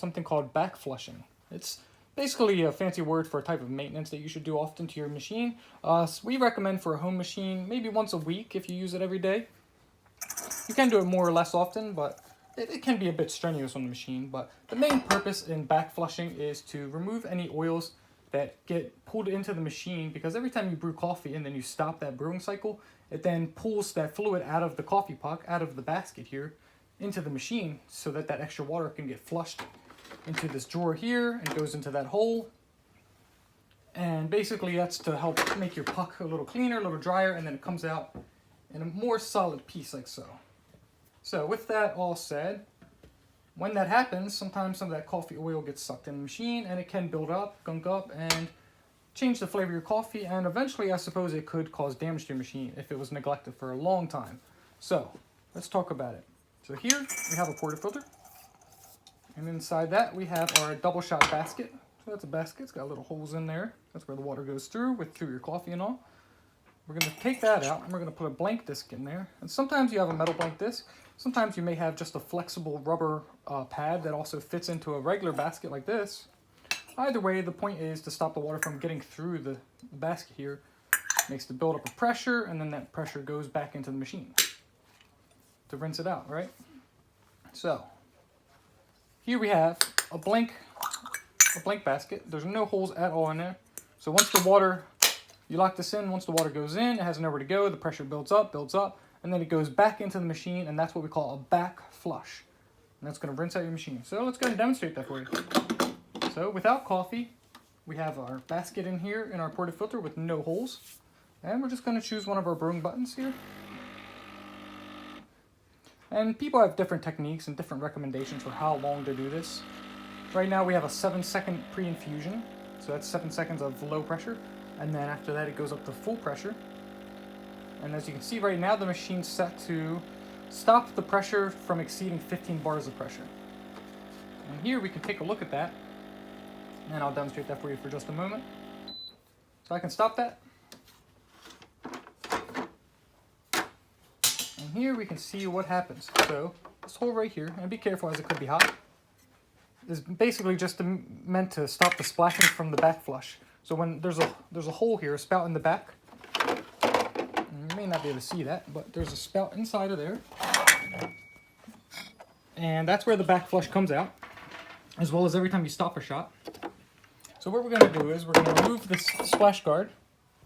something called back flushing. It's basically a fancy word for a type of maintenance that you should do often to your machine. So we recommend for a home machine, maybe once a week if you use it every day. You can do it more or less often, but it can be a bit strenuous on the machine. But the main purpose in back flushing is to remove any oils that get pulled into the machine, because every time you brew coffee and then you stop that brewing cycle, it then pulls that fluid out of the coffee puck, out of the basket here, into the machine, so that that extra water can get flushed into this drawer here and goes into that hole. And basically that's to help make your puck a little cleaner, a little drier, and then it comes out in a more solid piece like so. So with that all said, when that happens, sometimes some of that coffee oil gets sucked in the machine and it can build up, gunk up, and change the flavor of your coffee, and eventually I suppose it could cause damage to your machine if it was neglected for a long time. So let's talk about it. So here we have a portafilter, and inside that we have our double shot basket. So that's a basket, it's got little holes in there. That's where the water goes through your coffee and all. We're going to take that out and we're going to put a blank disc in there. And sometimes you have a metal blank disc. Sometimes you may have just a flexible rubber pad that also fits into a regular basket like this. Either way, the point is to stop the water from getting through the basket here. Makes the buildup of pressure, and then that pressure goes back into the machine to rinse it out, right? So here we have a blank basket. There's no holes at all in there. So once the water, you lock this in, once the water goes in, it has nowhere to go, the pressure builds up, and then it goes back into the machine, and that's what we call a back flush. And that's going to rinse out your machine. So let's go ahead and demonstrate that for you. So without coffee, we have our basket in here in our portafilter with no holes. And we're just going to choose one of our brewing buttons here. And people have different techniques and different recommendations for how long to do this. Right now we have a 7-second pre-infusion. So that's 7 seconds of low pressure. And then after that it goes up to full pressure. And as you can see right now, the machine's set to stop the pressure from exceeding 15 bars of pressure. And here we can take a look at that. And I'll demonstrate that for you for just a moment. So I can stop that. And here we can see what happens. So this hole right here, and be careful as it could be hot, is basically just meant to stop the splashing from the back flush. So when there's a hole here, a spout in the back, and you may not be able to see that, but there's a spout inside of there. And that's where the back flush comes out, as well as every time you stop a shot. So what we're going to do is we're going to remove this splash guard,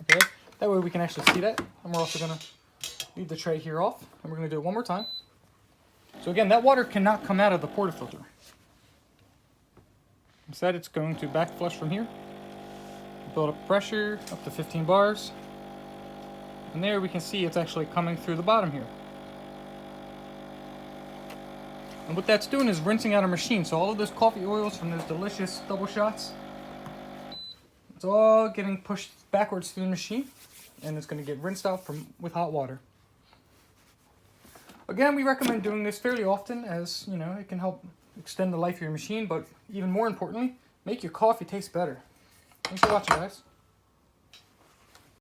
okay? That way we can actually see that. And we're also going to leave the tray here off, and we're going to do it one more time. So again, that water cannot come out of the portafilter. Instead, it's going to back flush from here. Build up pressure up to 15 bars. And there we can see it's actually coming through the bottom here. And what that's doing is rinsing out our machine. So all of those coffee oils from those delicious double shots, it's all getting pushed backwards through the machine, and it's going to get rinsed out with hot water. Again, we recommend doing this fairly often, as you know, it can help extend the life of your machine, but even more importantly, make your coffee taste better. Thanks for watching, guys.